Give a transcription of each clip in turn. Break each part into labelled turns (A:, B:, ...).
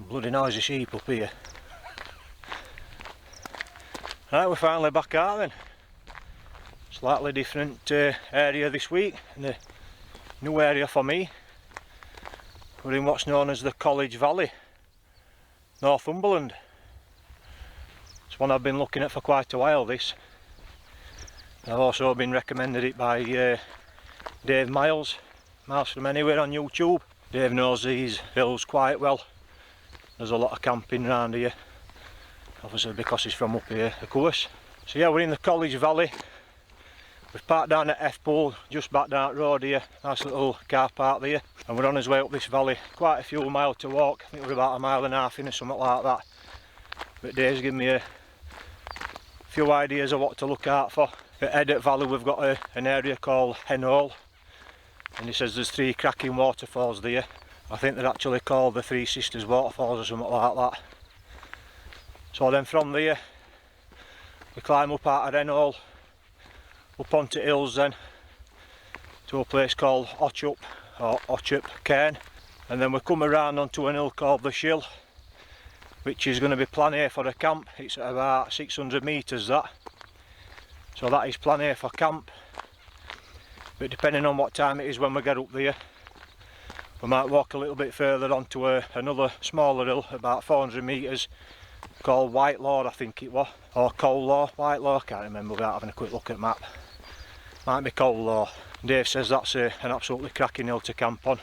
A: Bloody noisy sheep up here. Right, we're finally back out then. Slightly different area this week, and a new area for me. We're in what's known as the College Valley, Northumberland. It's one I've been looking at for quite a while, this. I've also been recommended it by Dave Miles from Anywhere on YouTube. Dave knows these hills quite well. There's a lot of camping around here, obviously because he's from up here, of course. So yeah, we're in the College Valley. We've parked down at F-Pole, just back down the road here. Nice little car park there. And we're on his way up this valley. Quite a few miles to walk. I think we're about 1.5 miles in or something like that. But Dave's given me a few ideas of what to look out for. At Edit Valley we've got an area called Hen Hole. And he says there's 3 cracking waterfalls there. I think they're actually called the Three Sisters Waterfalls or something like that. So then from there we climb up out of Hen Hole, up onto hills then to a place called Otchup or Otchup Cairn, and then we come around onto an hill called the Shill, which is going to be plan A for a camp. It's at about 600 metres that, so that is plan A for camp. But depending on what time it is when we get up there, we might walk a little bit further onto another smaller hill about 400 metres called White Law, I think it was, or Coal Law, White Law, I can't remember without having a quick look at the map. Might be Coal Law. Dave says that's an absolutely cracking hill to camp on,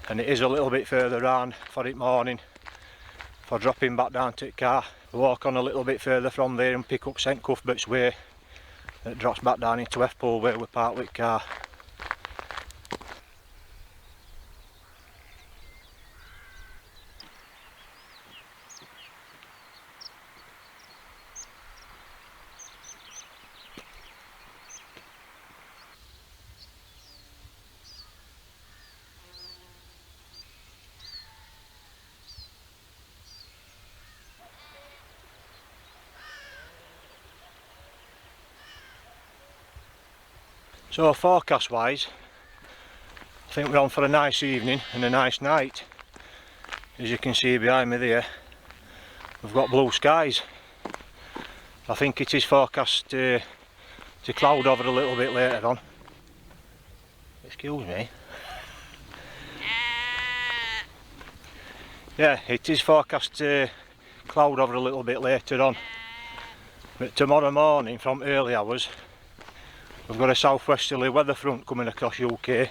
A: and it is a little bit further round for it morning for dropping back down to the car. We walk on a little bit further from there and pick up St Cuthbert's Way that drops back down into F-Pole where we park with the car. So forecast wise, I think we're on for a nice evening and a nice night. As you can see behind me there, we've got blue skies. I think it is forecast to cloud over a little bit later on. Excuse me. Yeah, it is forecast to cloud over a little bit later on. But tomorrow morning from early hours, we've got a southwesterly weather front coming across UK.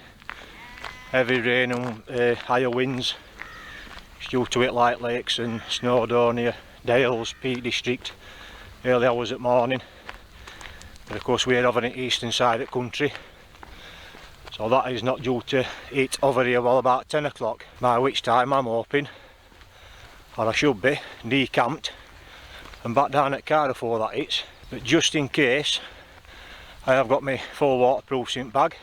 A: Heavy rain and higher winds. It's due to hit light lakes and Snowdonia, Dales, Peak District, early hours at morning. But of course we're over on the eastern side of the country, so that is not due to hit over here well about 10 o'clock, by which time I'm hoping, or I should be, decamped and back down at car before that hits. But just in case, I have got my full waterproofing bag.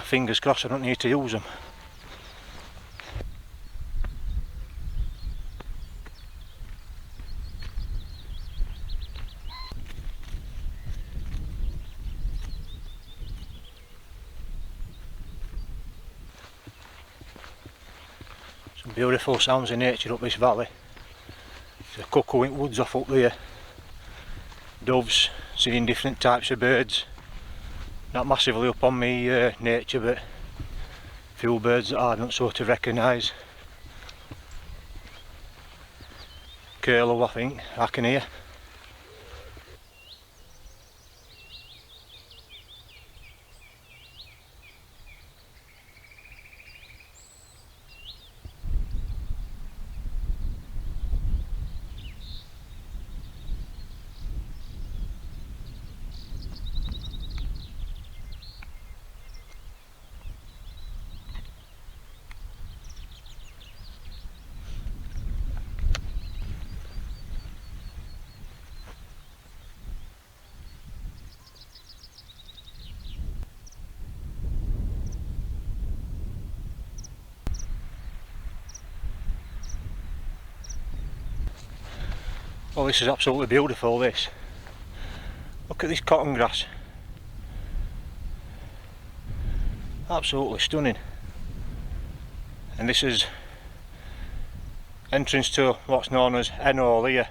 A: Fingers crossed I don't need to use them. Some beautiful sounds of nature up this valley. There's a cuckoo in woods off up there. Doves, seeing different types of birds. Not massively up on me nature, but a few birds that I don't sort of recognise. Curlew, I think, I can hear. Oh, this is absolutely beautiful, this. Look at this cotton grass. Absolutely stunning. And this is entrance to what's known as N-hole here,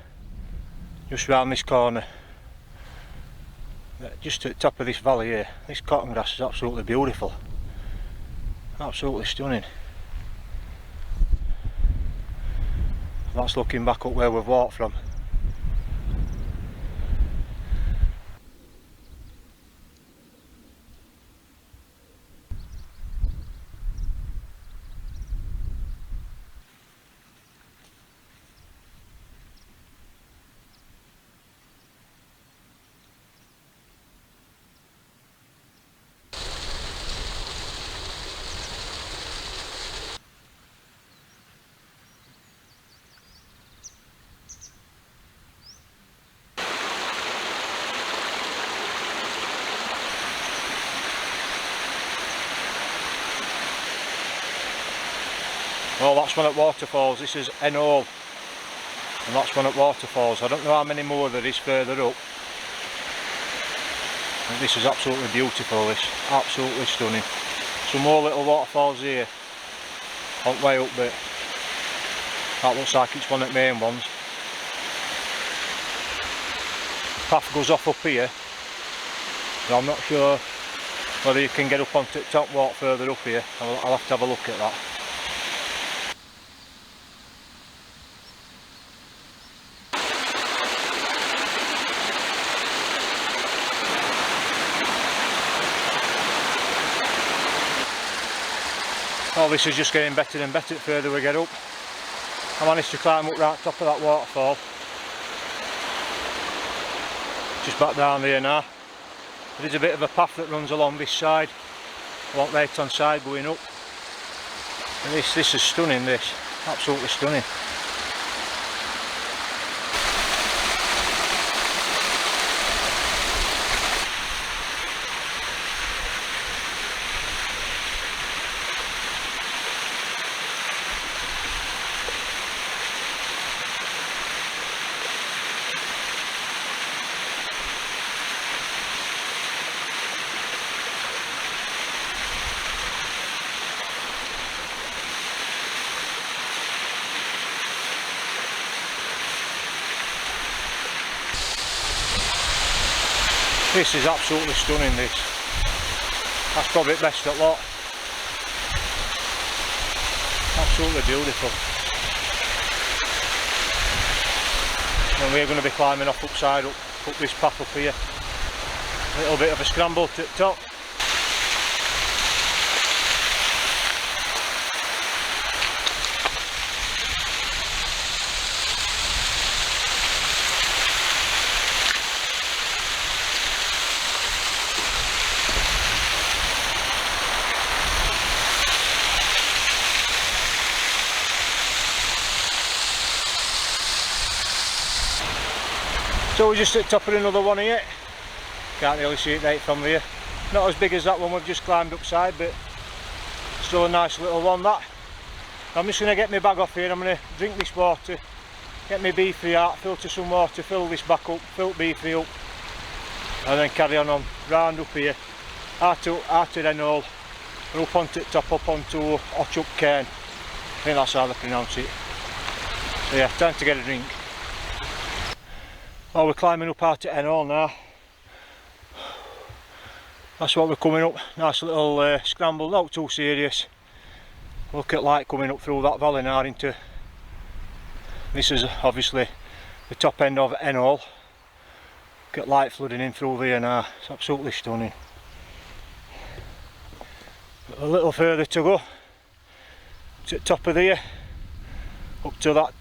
A: just round this corner. Just at the top of this valley here, this cotton grass is absolutely beautiful, absolutely stunning. That's looking back up where we've walked from. Well, that's one at Waterfalls. This is N-hole, and that's one at Waterfalls. I don't know how many more there is further up. And this is absolutely beautiful, this, absolutely stunning. Some more little waterfalls here, on way up there. That looks like it's one of the main ones. The path goes off up here, but I'm not sure whether you can get up onto the top walk further up here. I'll have to have a look at that. Oh, this is just getting better and better the further we get up. I managed to climb up right top of that waterfall. Just back down there now. There is a bit of a path that runs along this side, along the right hand side going up. And this is stunning, this, absolutely stunning. This is absolutely stunning, this. That's probably the best at lot. Absolutely beautiful. And we're going to be climbing off upside up this path up here. A little bit of a scramble to the top. So we're just at the top of another one here. Can't really see it right from there. Not as big as that one we've just climbed upside, but still a nice little one that. I'm just going to get my bag off here. I'm going to drink this water, get my beefy out, filter some water, fill this back up, fill beefy up, and then carry on round up here, out to N-hole, up onto the top, up onto Ochup Cairn. I think that's how they pronounce it. So yeah, time to get a drink. Oh, we're climbing up out to N-hole now. That's what we're coming up. Nice little scramble, not too serious. Look at light coming up through that valley now into. This is obviously the top end of N-hole. Look at light flooding in through there now. It's absolutely stunning. A little further to go. To the top of there, up to that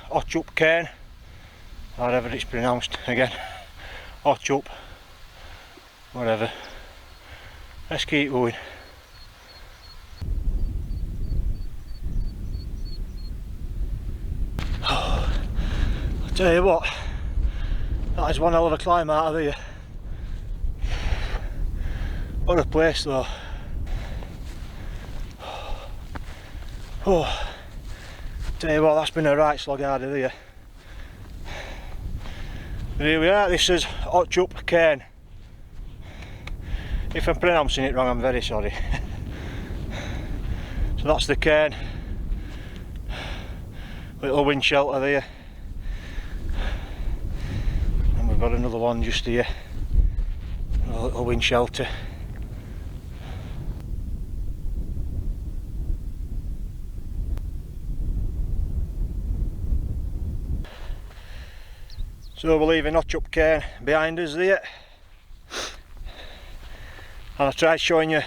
A: Ochup Cairn. However it's pronounced again, Ochup, whatever. Let's keep going. I'll tell you what, that is one hell of a climb out of here. What a place though. Oh, tell you what, that's been a right slog out of here. But here we are, this is Ochup Cairn. If I'm pronouncing it wrong, I'm very sorry. So that's the cairn little wind shelter there, and we've got another one just here, a little wind shelter. So we're leaving Hotchup Cairn behind us there, and I tried showing you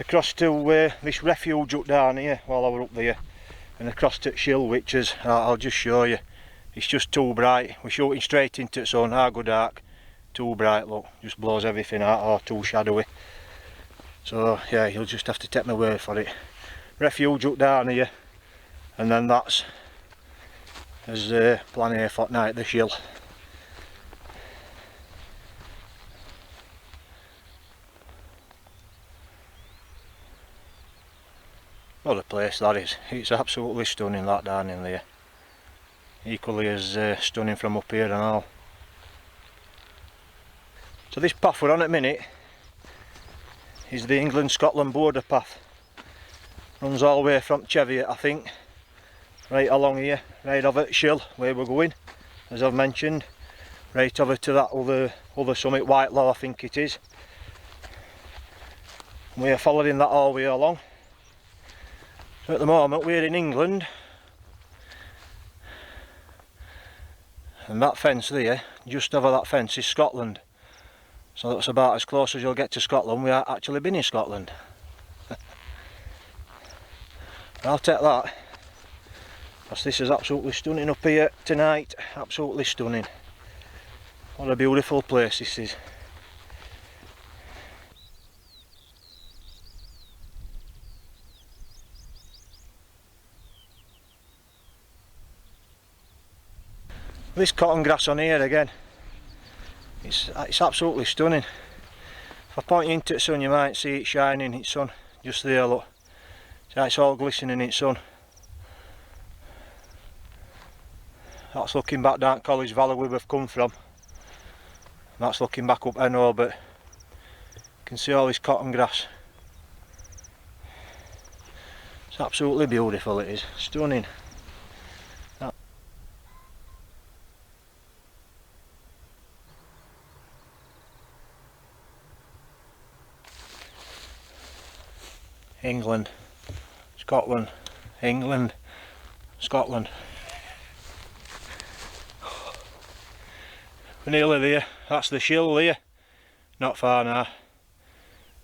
A: across to this refuge up down here while I were up there, and across to Shill, which is, I'll just show you, it's just too bright. We're shooting straight into the sun, go dark, too bright, look, just blows everything out, or too shadowy. So yeah, you'll just have to take my word for it. Refuge up down here, and then that's as plan A for night, the Shill. What a place that is. It's absolutely stunning, that down in there. Equally as stunning from up here and all. So this path we're on at the minute is the England-Scotland border path. Runs all the way from Cheviot, I think, right along here, right over at Shill where we're going, as I've mentioned, right over to that other summit, Whitelaw I think it is. We're following that all the way along. So at the moment we're in England, and that fence there, just over that fence, is Scotland. So that's about as close as you'll get to Scotland. We are actually been in Scotland. I'll take that, because this is absolutely stunning up here tonight, absolutely stunning. What a beautiful place this is. This cotton grass on here again, it's absolutely stunning. If I point you into the sun you might see it shining in its sun, just there look. So it's all glistening in its sun. That's looking back down College Valley where we've come from. That's looking back up Enno, but you can see all this cotton grass. It's absolutely beautiful, it is, stunning. England, Scotland, England, Scotland. We're nearly there. That's the Shill there, not far now.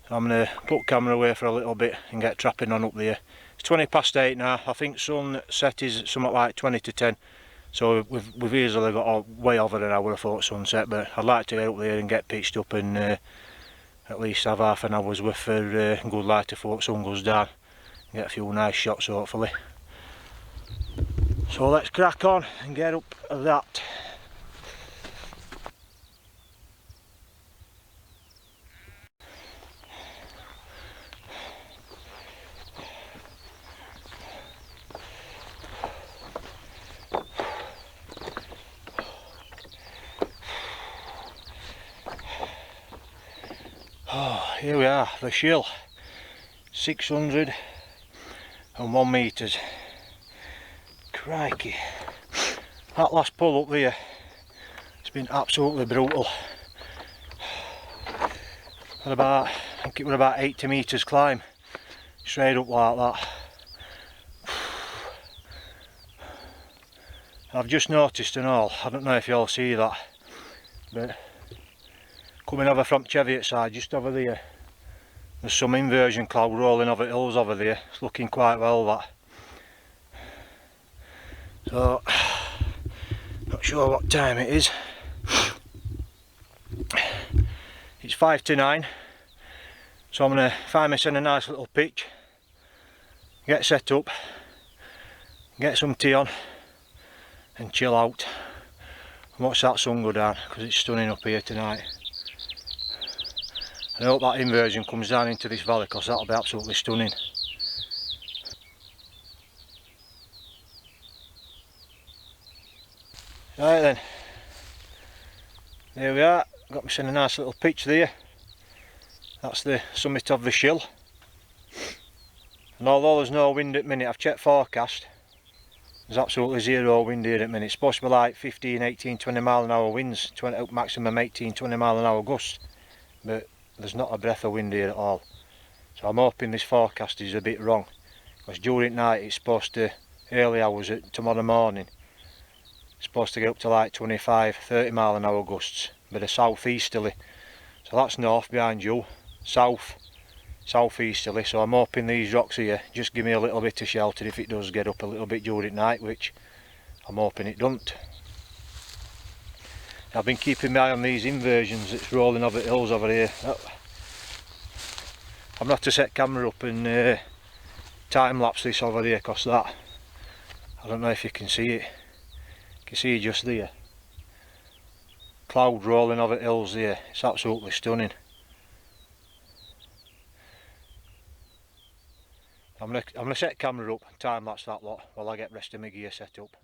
A: So I'm going to put camera away for a little bit and get trapping on up there. It's 20 past 8 now. I think sunset is something like 20 to 10. So we've easily got way over an hour before sunset, but I'd like to get up there and get pitched up and at least have half an hour's worth for good light before the sun goes down. Get a few nice shots hopefully. So let's crack on and get up that. Oh, here we are, the Shill, 601 metres. Crikey, that last pull up there, it's been absolutely brutal. I think it was about 80 metres climb, straight up like that. I've just noticed and all, I don't know if you all see that, but coming over from Cheviot side, just over there, there's some inversion cloud rolling over hills over there. It's looking quite well, that. So, not sure what time it is. It's 5 to 9. So I'm going to find myself a nice little pitch, get set up, get some tea on and chill out and watch that sun go down, because it's stunning up here tonight. I hope that inversion comes down into this valley, because that'll be absolutely stunning. Right then, there we are, got myself a nice little pitch there. That's the summit of the Shill. And although there's no wind at the minute, I've checked forecast There's absolutely zero wind here at the minute. It's supposed to be like 15, 18, 20 mile an hour winds, maximum 18, 20 mile an hour gusts, but there's not a breath of wind here at all. So I'm hoping this forecast is a bit wrong, because during night it's supposed to, early hours at tomorrow morning, it's supposed to get up to like 25, 30 mile an hour gusts, but a southeasterly. So that's north behind you, southeasterly, so I'm hoping these rocks here just give me a little bit of shelter if it does get up a little bit during night, which I'm hoping it doesn't. I've been keeping my eye on these inversions that's rolling over the hills over here. I'm going to have to set camera up and time lapse this over here, because that, I don't know if you can see it, you can see just there, cloud rolling over the hills there. It's absolutely stunning. I'm gonna set camera up and time lapse that lot while I get rest of my gear set up.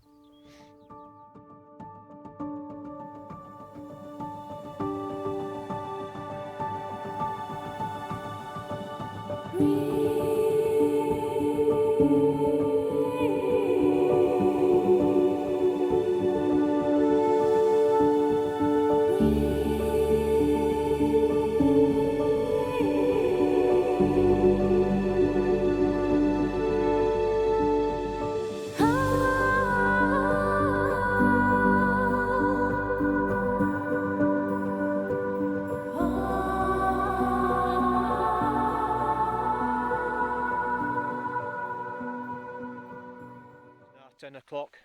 A: Now 10 o'clock.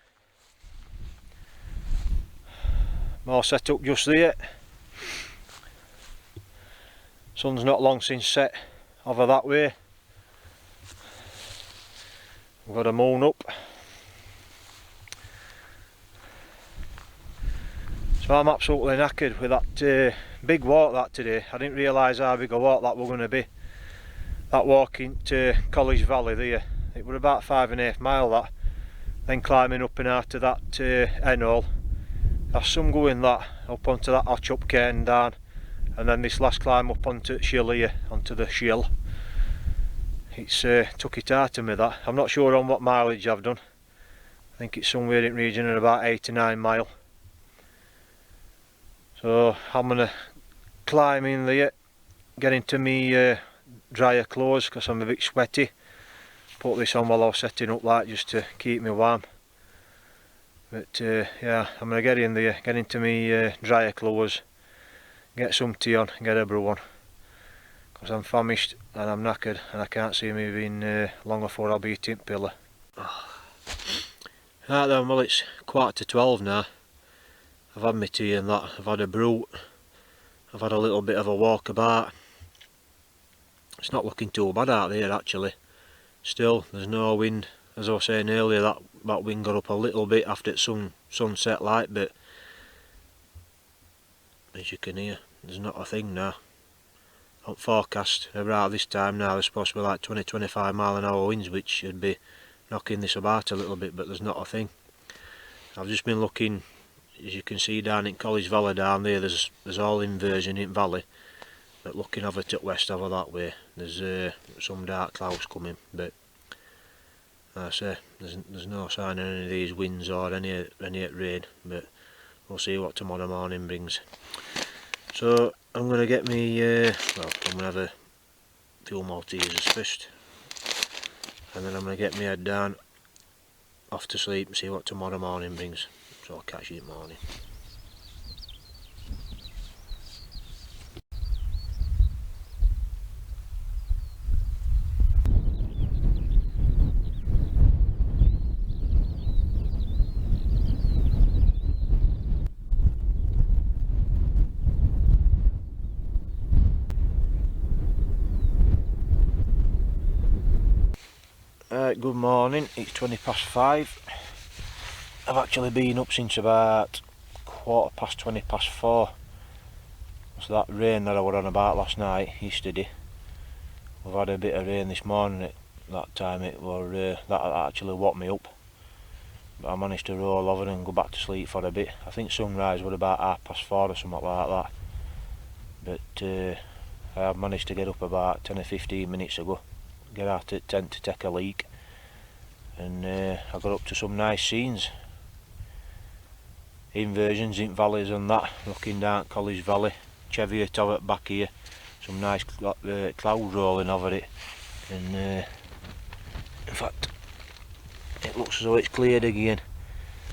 A: More set up just there. Sun's not long since set over that way. We've got a moon up. So I'm absolutely knackered with that big walk that today. I didn't realise how big a walk that was going to be. That walk into College Valley there, it was about 5.5 miles that. Then climbing up and out of that end hole. There's some going that up onto that Hotch up cairn down, and then this last climb up onto the shill here, onto the shill. It's took it out of me that. I'm not sure on what mileage I've done. I think it's somewhere in the region of about 8 to 9 mile. So I'm gonna climb in there, get into me drier clothes because I'm a bit sweaty. Put this on while I was setting up like just to keep me warm. But yeah, I'm gonna get in there, get into me drier clothes, get some tea on, get a brew on, because I'm famished and I'm knackered and I can't see me being long before I'll be eating pillar. Right then, well it's 11:45 now. I've had my tea and that, I've had a brew, I've had a little bit of a walk about. It's not looking too bad out there actually. Still, there's no wind. As I was saying earlier, that wind got up a little bit after the sunset light, but as you can hear, there's not a thing now. On forecast, about this time now, there's supposed to be like 20-25 mile an hour winds, which should be knocking this about a little bit, but there's not a thing. I've just been looking, as you can see down in College Valley down there, there's all inversion in valley, but looking over to the west over that way, there's some dark clouds coming, but like I say, there's no sign of any of these winds or any rain, but we'll see what tomorrow morning brings. So I'm going to get me, well, I'm going to have a few Maltesers first, and then I'm going to get my head down, off to sleep and see what tomorrow morning brings. So I'll catch you in the morning. Good morning, it's 5:20. I've actually been up since about 4:15. So that rain that I was on about last night, yesterday, we've had a bit of rain this morning. At that time it was that actually woke me up, but I managed to roll over and go back to sleep for a bit. I think sunrise was about 4:30 or something like that, but I have managed to get up about 10 or 15 minutes ago, get out at tent to take a leak, and I got up to some nice scenes, inversions in valleys and that, looking down College Valley, Cheviot out back here, some nice clouds rolling over it, and in fact it looks as though it's cleared again.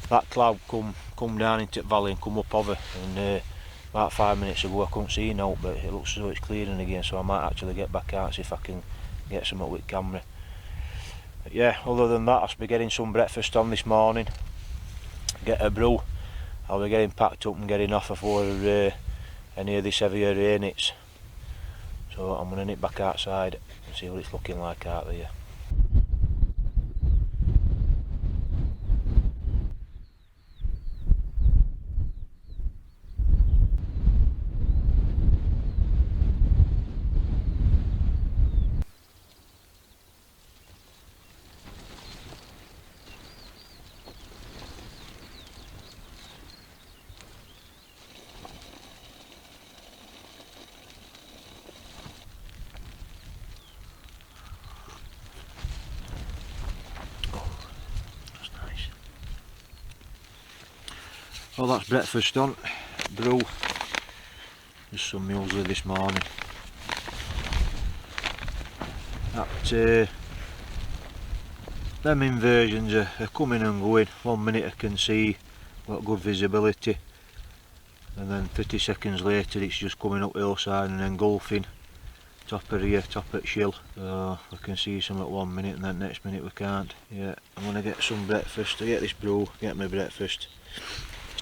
A: That cloud come down into the valley and come up over, and about 5 minutes ago I couldn't see no, but it looks as though it's clearing again, so I might actually get back out and see if I can get some up with camera. But yeah, other than that, I'll be getting some breakfast on this morning, get a brew. I'll be getting packed up and getting off before any of this heavier rain hits. So I'm going to nip back outside and see what it's looking like out there. Well, that's breakfast done. Brew, just some muesli this morning. That them inversions are coming and going. 1 minute I can see, got good visibility, and then 30 seconds later it's just coming up hillside and engulfing top of here, top at Shill. So I can see some at 1 minute and then next minute we can't. Yeah, I'm going to get some breakfast. I get this brew, get my breakfast.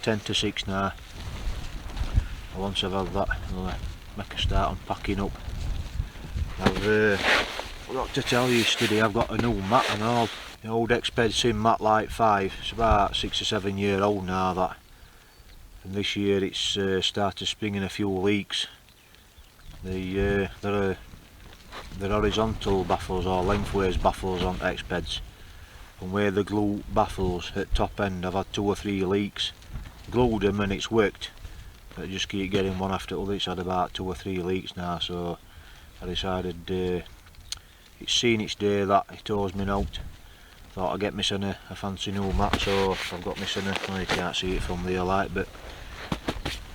A: 10 to 6 now. Once I've had that, I'll make a start on packing up. I've forgot to tell you yesterday, I've got a new mat and all. The old Expedition mat Light 5, it's about 6 or 7 year old now that. And this year it's started springing a few leaks. They're horizontal baffles or lengthways baffles on Expeds. And where the glue baffles at top end, I've had 2 or 3 leaks. Glued them and it's worked, but I just keep getting one after the other. It's had about 2 or 3 leaks now, so I decided it's seen its day that it owes me out. Thought I'd get missing a fancy new mat, so I've got missing well, you can't see it from there like, but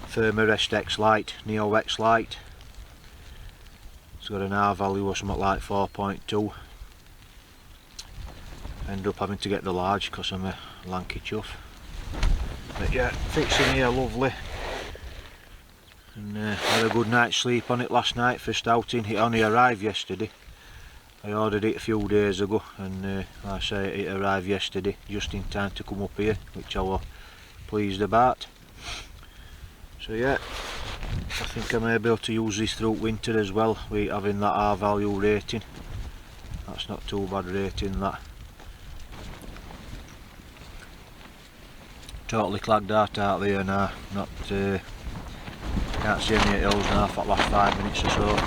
A: Thermarest X Lite, Neo X Lite. It's got an R value of something like 4.2. End up having to get the large because I'm a lanky chuff. But yeah, fits in here lovely, and had a good night's sleep on it last night. First outing, it only arrived yesterday. I ordered it a few days ago, and like I say, it arrived yesterday just in time to come up here, which I was pleased about. So yeah, I think I may be able to use this through winter as well, with having that R value rating. That's not too bad rating that. Totally clagged out there now, not can't see any hills now for the last 5 minutes or so,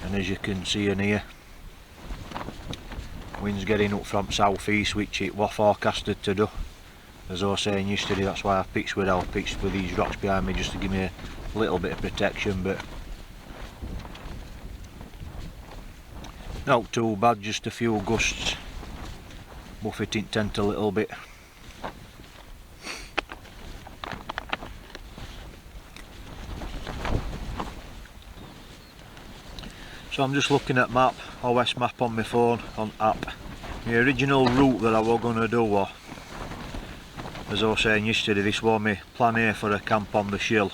A: and as you can see in here, wind's getting up from south east, which it was forecasted to do. As I was saying yesterday, that's why I pitched where I pitched with these rocks behind me, just to give me a little bit of protection, but not too bad, just a few gusts buffeting tent a little bit. So I'm just looking at map, OS map on my phone, on app. The original route that I was going to do was, as I was saying yesterday, this was my plan A for a camp on the Shill.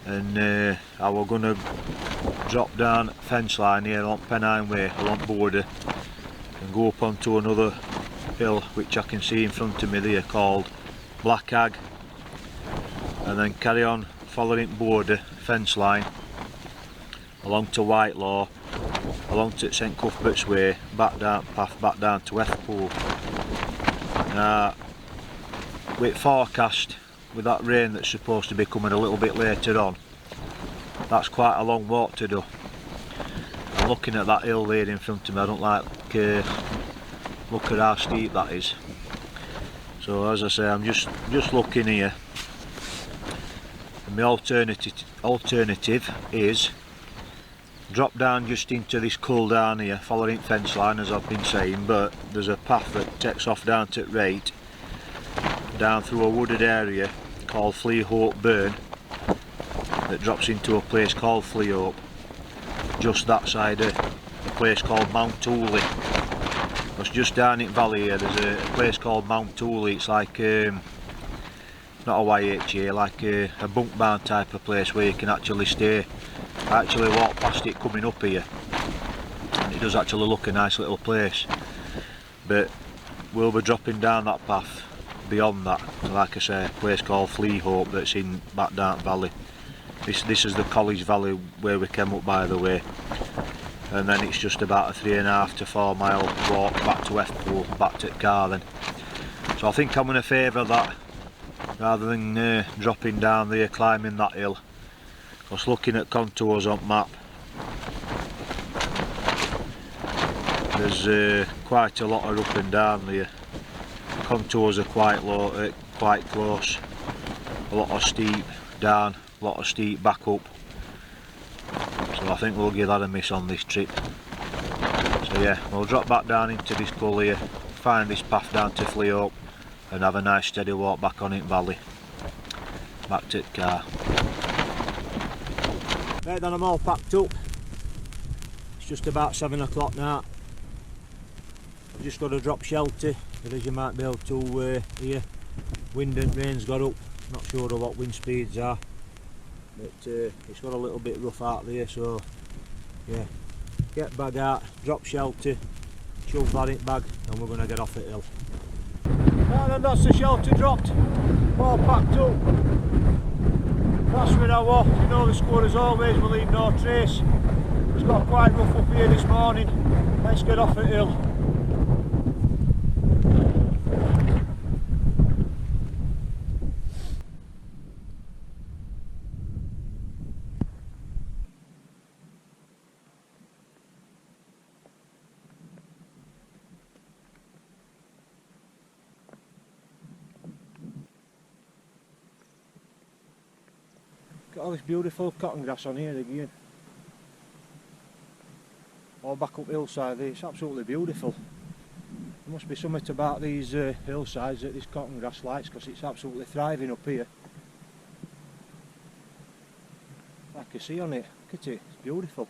A: And I was going to drop down fence line here along Pennine Way, along border, and go up onto another hill which I can see in front of me there called Black Hag, and then carry on following border, fence line, along to Whitelaw, along to St Cuthbert's Way, back down path, back down to Ethpool. Now, with forecast, with that rain that's supposed to be coming a little bit later on, that's quite a long walk to do. I'm looking at that hill there in front of me. I don't like look at how steep that is. So as I say, I'm just looking here, and my alternative is drop down just into this cull down here, following fence line as I've been saying, but there's a path that takes off down to the right, down through a wooded area called Fleahope Burn, that drops into a place called Fleahope, just that side of a place called Mount Tooley. Because just down in valley here there's a place called Mount Tooley. It's like not a YHA, like a bunk barn type of place where you can actually stay. I actually walk past it coming up here, and it does actually look a nice little place. But we'll be dropping down that path beyond that, like I say, a place called Fleahope that's in back down valley. This is the College Valley where we came up, by the way, and then it's just about a 3.5 to 4 mile walk back to F-Pool, back to the car then. So I think I'm going to favour that rather than dropping down there, climbing that hill. Because looking at contours on map, there's quite a lot of up and down there. The contours are quite low, quite close. A lot of steep down, a lot of steep back up. So I think we'll give that a miss on this trip. So yeah, we'll drop back down into this cull here, find this path down to Fleahope, and have a nice steady walk back on it valley. Back to the car. Right then, I'm all packed up. It's just about 7 o'clock now. I've just got to drop shelter, but as you might be able to hear, wind and rain's got up. Not sure of what wind speeds are, but it's got a little bit rough out there, so yeah, get bag out, drop shelter, shove that in bag, and we're going to get off the hill. Right then, that's the shelter dropped, all packed up. That's where I was. You know the score as always, we leave no trace. It's got quite rough up here this morning. Let's get off the hill. Got all this beautiful cotton grass on here again. All back up hillside there, it's absolutely beautiful. There must be something about these hillsides that this cotton grass likes, because it's absolutely thriving up here. I can see on it, look at it, it's beautiful.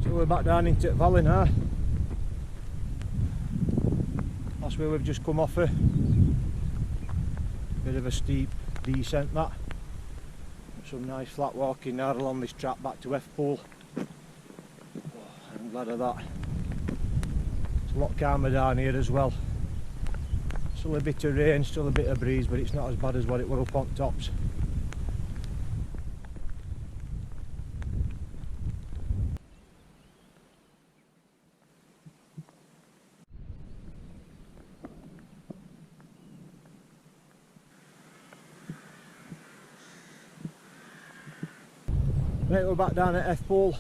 A: We're back down into the valley now. That's where we've just come off a bit of a steep descent, that. Some nice flat walking now along this track back to F-Pool. Oh, I'm glad of that. It's a lot calmer down here as well. Still a bit of rain, still a bit of breeze, but it's not as bad as what it were up on tops. Right, we're back down at F-Pool.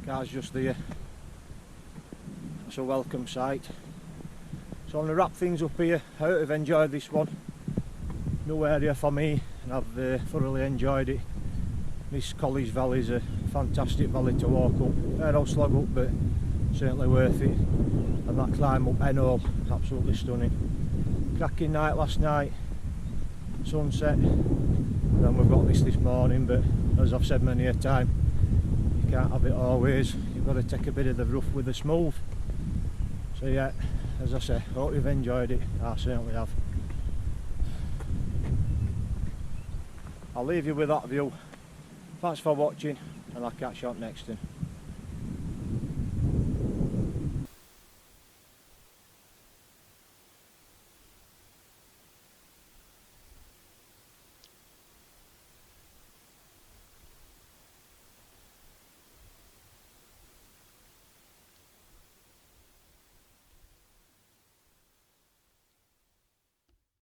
A: Car's just there. It's a welcome sight. So I'm going to wrap things up here. I hope you've enjoyed this one. New area for me, and I've thoroughly enjoyed it. This College Valley is a fantastic valley to walk up. Fair old slog up, but certainly worth it. And that climb up Enol, absolutely stunning. Cracking night last night, sunset. And then we've got this morning, but as I've said many a time, you can't have it always. You've got to take a bit of the rough with the smooth. So yeah, as I say, hope you've enjoyed it. I certainly have. I'll leave you with that view. Thanks for watching, and I'll catch you up next time.